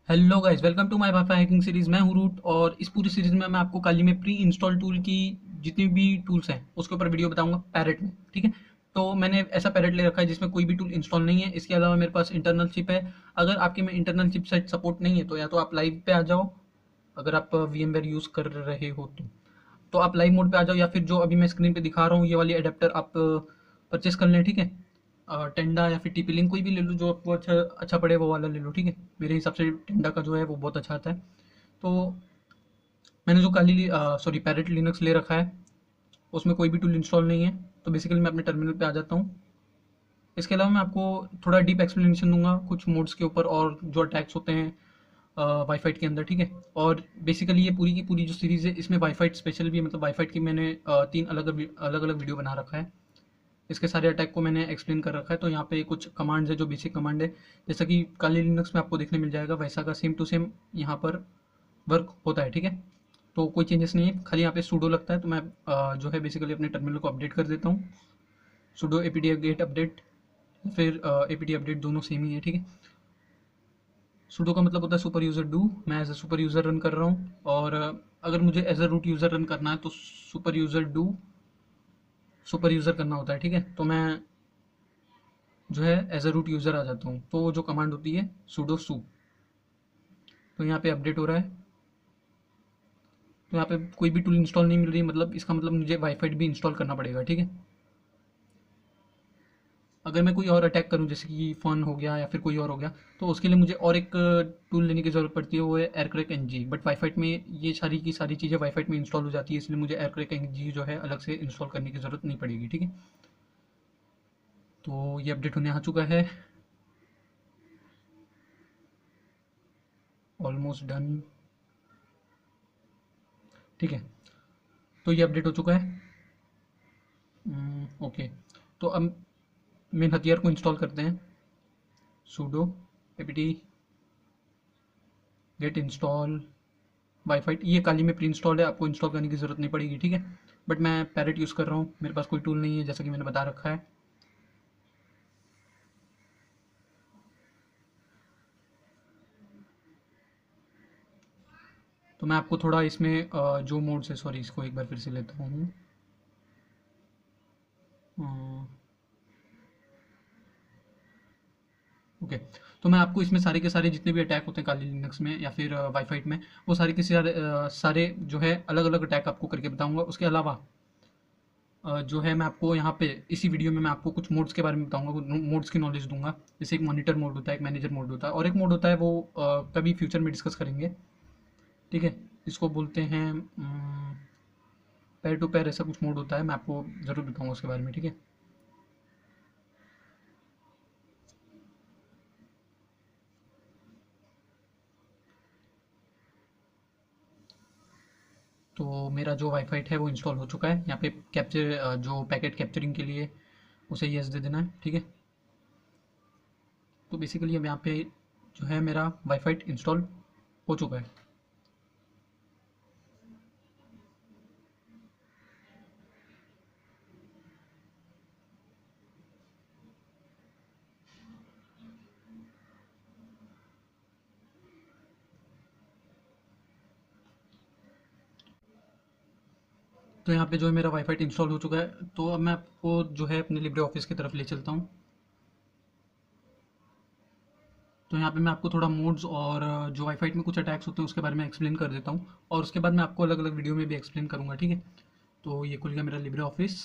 Hello guys, welcome to my WiFi hacking series. मैं हूँ root और इस पूरी सीरीज में मैं आपको काली में प्री इंस्टॉल टूल की जितनी भी टूल्स हैं उसके ऊपर वीडियो बताऊंगा पैरेट में। ठीक है, तो मैंने ऐसा पैरेट ले रखा है जिसमें कोई भी टूल इंस्टॉल नहीं है। इसके अलावा मेरे पास इंटरनल चिप है। अगर आपके में इंटरनल चिप सेट सपोर्ट नहीं है तो या तो आप लाइव पे आ जाओ, अगर आप वीएमवेयर यूज़ कर रहे हो तो आप लाइव मोड पे आ जाओ, या फिर जो अभी मैं स्क्रीन पे दिखा रहा हूँ ये वाली अडेप्टर आप परचेस कर लें। ठीक है, टेंडा या फिर टीपी लिंक कोई भी ले लो जो आपको अच्छा अच्छा पड़े वो वाला ले लो। ठीक है, मेरे हिसाब से टेंडा का जो है वो बहुत अच्छा आता है। तो मैंने जो काली सॉरी पैरेट लिनक्स ले रखा है उसमें कोई भी टूल इंस्टॉल नहीं है। तो बेसिकली मैं अपने टर्मिनल पे आ जाता हूँ। इसके अलावा मैं आपको थोड़ा डीप एक्सप्लेनेशन दूंगा कुछ मोड्स के ऊपर और जो अटैक्स होते हैं वाईफाई के अंदर। ठीक है, और बेसिकली ये पूरी की पूरी जो सीरीज़ है इसमें वाईफाई स्पेशल भी है, मतलब वाईफाई की मैंने तीन अलग अलग अलग वीडियो बना रखा है। इसके सारे अटैक को मैंने एक्सप्लेन कर रखा है। तो यहाँ पे कुछ कमांड्स है जो बेसिक कमांड है, जैसा कि काली लिनक्स में आपको देखने मिल जाएगा वैसा का सेम टू सेम यहाँ पर वर्क होता है। ठीक है, तो कोई चेंजेस नहीं है, खाली यहाँ पे सूडो लगता है। तो मैं जो है बेसिकली अपने टर्मिनल को अपडेट कर देता हूँ। सूडो एपीडी गेट अपडेट फिर एपीडी अपडेट दोनों सेम ही है। ठीक है, सूडो का मतलब होता है सुपर यूज़र डू। मैं as a super user run कर रहा हूँ, और अगर मुझे as a root user run करना है तो super user do super user करना होता है। ठीक है, तो मैं जो है एज अ रूट यूज़र आ जाता हूँ। तो जो कमांड होती है sudo su। तो यहाँ पे अपडेट हो रहा है। तो यहाँ पे कोई भी टूल इंस्टॉल नहीं मिल रही, मतलब इसका मतलब मुझे वाईफाई भी इंस्टॉल करना पड़ेगा। ठीक है, अगर मैं कोई और अटैक करूँ जैसे कि फन हो गया या फिर कोई और हो गया तो उसके लिए मुझे और एक टूल लेने की ज़रूरत पड़ती है, वो है एयरक्रैक एनजी। बट वाईफाई में ये सारी की सारी चीज़ें वाईफाई में इंस्टॉल हो जाती है, इसलिए मुझे एयरक्रैक एनजी जो है अलग से इंस्टॉल करने की ज़रूरत नहीं पड़ेगी। ठीक है, तो ये अपडेट होने आ चुका है, ऑलमोस्ट डन। ठीक है, तो ये अपडेट हो चुका है। ओके, तो अब मेन हथियार को इंस्टॉल करते हैं। sudo apt get install WiFi. ये काली में प्री इंस्टॉल है, आपको इंस्टॉल करने की ज़रूरत नहीं पड़ेगी। ठीक है, बट मैं पैरेट यूज़ कर रहा हूँ, मेरे पास कोई टूल नहीं है जैसा कि मैंने बता रखा है। तो मैं आपको थोड़ा इसमें जो मोड से, सॉरी इसको एक बार फिर से लेता हूँ। ओके, तो मैं आपको इसमें सारे के सारे जितने भी अटैक होते हैं काली लिनक्स में या फिर वाईफाई में, वो सारे के सारे सारे जो है अलग अलग अटैक आपको करके बताऊंगा। उसके अलावा जो है मैं आपको यहाँ पे इसी वीडियो में मैं आपको कुछ मोड्स के बारे में बताऊंगा, कुछ मोड्स की नॉलेज दूंगा। जैसे एक मॉनिटर मोड होता है, एक मैनेजर मोड होता है, और एक मोड होता है वो कभी फ्यूचर में डिस्कस करेंगे। ठीक है, इसको बोलते हैं पेयर टू पेयर, ऐसा कुछ मोड होता है, मैं आपको ज़रूर बताऊंगा उसके बारे में। ठीक है, तो मेरा जो वाईफाई है वो इंस्टॉल हो चुका है। यहाँ पे कैप्चर जो पैकेट कैप्चरिंग के लिए उसे येस दे देना है। ठीक है, तो बेसिकली अब यहाँ पे जो है मेरा वाईफाई इंस्टॉल हो चुका है। तो यहाँ पे जो है मेरा वाईफाई इंस्टॉल हो चुका है। तो अब मैं आपको जो है अपने लिब्रे ऑफिस की तरफ ले चलता हूँ। तो यहाँ पे मैं आपको थोड़ा मोड्स और जो वाईफाई में कुछ अटैक्स होते हैं उसके बारे में एक्सप्लेन कर देता हूँ, और उसके बाद मैं आपको अलग अलग वीडियो में भी एक्सप्लेन करूँगा। ठीक है, तो ये खुल गया मेरा लिब्रे ऑफिस।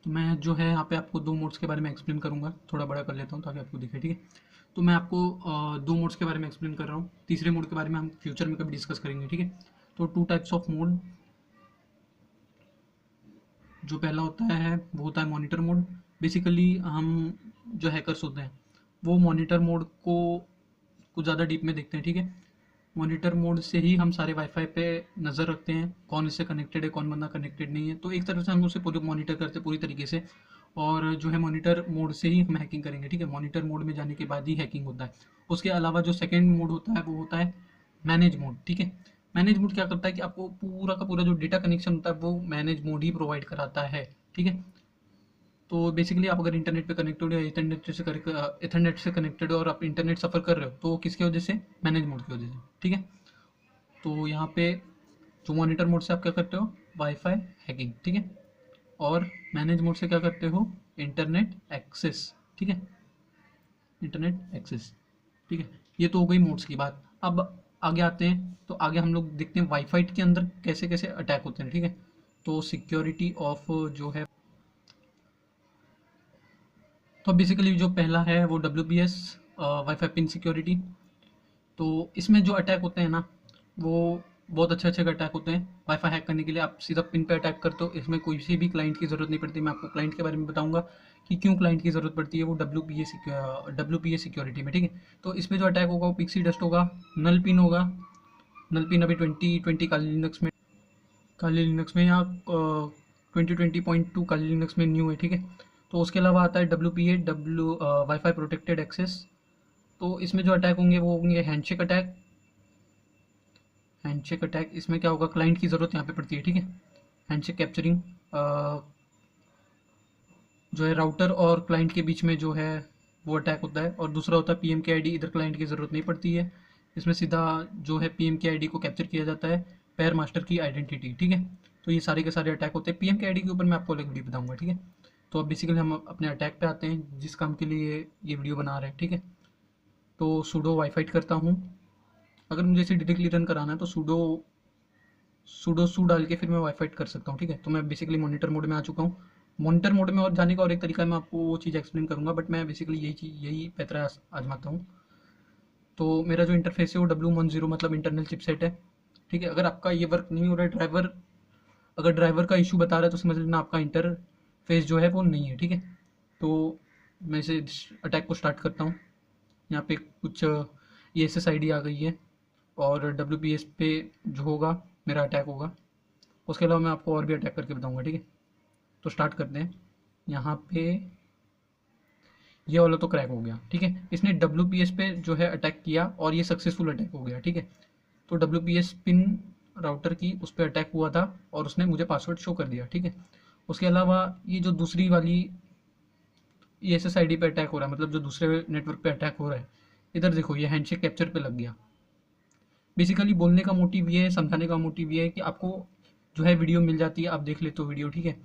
तो मैं जो है यहाँ पे आपको दो मोड्स के बारे में एक्सप्लेन करूँगा, थोड़ा बड़ा कर लेता हूँ ताकि आपको दिखे। ठीक है, तो मैं आपको दो मोड्स के बारे में एक्सप्लेन कर रहा हूँ, तीसरे मोड के बारे में हम फ्यूचर में कभी डिस्कस करेंगे। ठीक है, तो टू टाइप्स ऑफ मोड। जो पहला होता है वो होता है मॉनिटर मोड। बेसिकली हम जो हैकर्स होते हैं वो मॉनिटर मोड को कुछ ज़्यादा डीप में देखते हैं। ठीक है, मॉनिटर मोड से ही हम सारे वाईफाई पे नज़र रखते हैं, कौन इससे कनेक्टेड है कौन बंदा कनेक्टेड नहीं है। तो एक तरह से हम उसे पूरे मॉनिटर करते हैं पूरी तरीके से, और जो है मॉनिटर मोड से ही हम हैकिंग करेंगे। ठीक है, मॉनिटर मोड में जाने के बाद ही हैकिंग होता है। उसके अलावा जो सेकेंड मोड होता है वो होता है मैनेज मोड। ठीक है, मैनेज मोड क्या करता है कि आपको पूरा का पूरा जो डेटा कनेक्शन होता है वो मैनेज मोड ही प्रोवाइड कराता है। ठीक है, तो बेसिकली आप अगर इंटरनेट पे कनेक्टेड हो या इथरनेट से कनेक्टेड हो और आप इंटरनेट सफ़र कर रहे हो, तो किसकी वजह से? मैनेज मोड की वजह से, ठीक है। तो यहाँ पे जो मॉनिटर मोड से आप क्या करते हो? वाईफाई हैकिंग, ठीक है। और मैनेज मोड से क्या करते हो? इंटरनेट एक्सेस, ठीक है, इंटरनेट एक्सेस, ठीक है। ये तो हो गई मोड्स की बात। अब आगे आते हैं, तो आगे हम लोग देखते हैं वाईफाई के अंदर कैसे कैसे अटैक होते हैं, ठीक है। तो सिक्योरिटी ऑफ जो है, तो बेसिकली जो पहला है वो WPS वाईफाई पिन सिक्योरिटी। तो इसमें जो अटैक होते हैं ना, वो बहुत अच्छे अच्छे अटैक होते हैं। वाईफाई हैक करने के लिए आप सीधा पिन पे अटैक करते हो, इसमें कोई सी भी क्लाइंट की ज़रूरत नहीं पड़ती। मैं आपको क्लाइंट के बारे में बताऊंगा कि क्यों क्लाइंट की ज़रूरत पड़ती है वो WPA सिक्योरिटी में, ठीक है। तो इसमें जो अटैक होगा वो पिक्सी डस्ट होगा, नल पिन होगा। नल पिन अभी 2020 काली लिनक्स में या 2020.2 काली लिनक्स में न्यू है, ठीक है। तो उसके अलावा आता है WPA वाईफाई प्रोटेक्टेड एक्सेस। तो इसमें जो अटैक होंगे वो होंगे हैंडशेक अटैक। हैंडशेक अटैक इसमें क्या होगा? क्लाइंट की ज़रूरत यहाँ पे पड़ती है, ठीक है। हैंडशेक कैप्चरिंग जो है राउटर और क्लाइंट के बीच में जो है वो अटैक होता है। और दूसरा होता है PMKID। इधर क्लाइंट की ज़रूरत नहीं पड़ती है, इसमें सीधा जो है PMKID को कैप्चर किया जाता है, पेयर मास्टर की आइडेंटिटी, ठीक है। तो ये सारे के सारे अटैक होते हैं। PMKID के ऊपर मैं आपको अलग वीडियो बताऊंगा, ठीक है। तो अब बेसिकली हम अपने अटैक पे आते हैं जिस काम के लिए ये वीडियो बना रहे हैं, ठीक है। तो सूडो वाईफाई करता हूँ। अगर मुझे इसे डायरेक्टली रन कराना है तो सूडो डाल के फिर मैं वाईफाई कर सकता हूँ, ठीक है। तो मैं बेसिकली मॉनिटर मोड में आ चुका हूँ। मॉनिटर मोड में और जाने का और एक तरीका है, मैं आपको वो चीज़ एक्सप्लेन करूँगा, बट मैं बेसिकली यही पैतरा आजमाता हूँ। तो मेरा जो इंटरफेस है वो W10 मतलब इंटरनल चिपसेट है, ठीक है। अगर आपका ये वर्क नहीं हो रहा है, अगर ड्राइवर का इशू बता रहा है तो समझ लेना आपका इंटरफेस जो है वो नहीं है, ठीक है। तो मैं इसे अटैक को स्टार्ट करता हूँ। यहाँ पे कुछ ESSID आ गई है और WPS पे जो होगा मेरा अटैक होगा। उसके अलावा मैं आपको और भी अटैक करके बताऊंगा, ठीक है। तो स्टार्ट करते हैं। यहाँ पे ये वाला तो क्रैक हो गया, ठीक है। इसने WPS पे जो है अटैक किया और ये सक्सेसफुल अटैक हो गया, ठीक है। तो WPS पिन राउटर की उस पर अटैक हुआ था और उसने मुझे पासवर्ड शो कर दिया, ठीक है। उसके अलावा ये जो दूसरी वाली ESSID पे अटैक हो रहा है, मतलब जो दूसरे नेटवर्क पे अटैक हो रहा है, इधर देखो ये हैंडशेक कैप्चर पे लग गया। बेसिकली बोलने का मोटिव ये है, समझाने का मोटिव ये है कि आपको जो है वीडियो मिल जाती है, आप देख लेते हो वीडियो, ठीक है।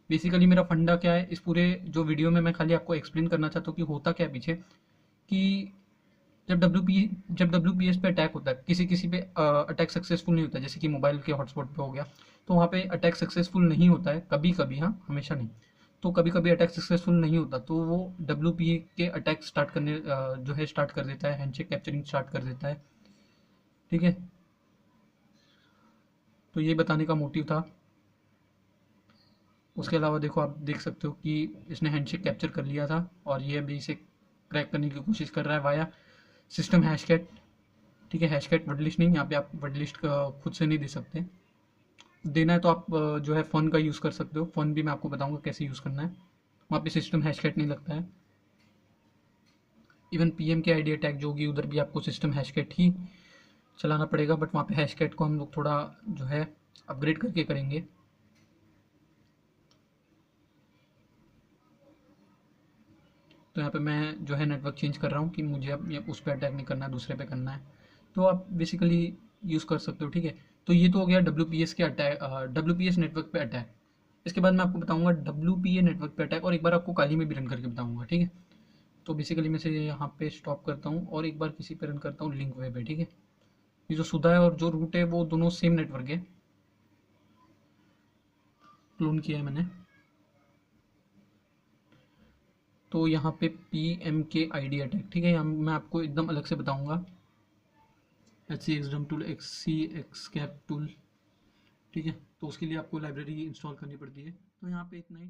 बेसिकली मेरा फंडा क्या है इस पूरे जो वीडियो में, मैं खाली आपको एक्सप्लेन करना चाहता हूँ कि होता क्या है पीछे। कि जब WPS पे अटैक होता है, किसी किसी पे अटैक सक्सेसफुल नहीं होता, जैसे कि मोबाइल के हॉटस्पॉट पे हो गया, तो वहाँ पे अटैक सक्सेसफुल नहीं होता है, कभी कभी, हाँ हमेशा नहीं। तो कभी कभी अटैक सक्सेसफुल नहीं होता तो वो WPA के अटैक स्टार्ट करने जो है स्टार्ट कर देता है, हैंडशेक कैप्चरिंग स्टार्ट कर देता है, ठीक है। तो ये बताने का मोटिव था। उसके अलावा देखो आप देख सकते हो कि इसने हैंडशेक कैप्चर कर लिया था और ये अभी इसे क्रैक करने की कोशिश कर रहा है वाया सिस्टम हैशकैट, ठीक है। हैशकैट वर्ड लिस्ट नहीं, यहाँ पे आप वर्ड लिस्ट खुद से नहीं दे सकते। देना है तो आप जो है फ़ोन का यूज़ कर सकते हो। फ़ोन भी मैं आपको बताऊंगा कैसे यूज़ करना है, वहाँ पे सिस्टम हैशकैट नहीं लगता है। इवन PMKID अटैक जो होगी उधर भी आपको सिस्टम हैशकैट ही चलाना पड़ेगा, बट वहाँ पे हैशकैट को हम लोग थोड़ा जो है अपग्रेड करके करेंगे। तो यहाँ पे मैं जो है नेटवर्क चेंज कर रहा हूँ कि मुझे अब उस पर अटैक नहीं करना है, दूसरे पे करना है। तो आप बेसिकली यूज़ कर सकते हो, ठीक है। तो ये तो हो गया WPS के अटैक, WPS नेटवर्क पे अटैक। इसके बाद मैं आपको बताऊंगा WPA नेटवर्क पे अटैक और एक बार आपको काली में भी रन करके बताऊंगा, ठीक है। तो बेसिकली मैं इसे यहाँ पे स्टॉप करता हूँ और एक बार किसी पे रन करता हूँ लिंक वेब है, ठीक है। ये जो सुधा है और जो रूट है वो दोनों सेम नेटवर्क है, क्लोन किया है मैंने। तो यहाँ पे PMKID अटैक, ठीक है, यहाँ मैं आपको एकदम अलग से बताऊंगा। HCXDUM टूल, XCXCAP टूल, ठीक है। तो उसके लिए आपको लाइब्रेरी इंस्टॉल करनी पड़ती है। तो यहाँ पे इतना ही।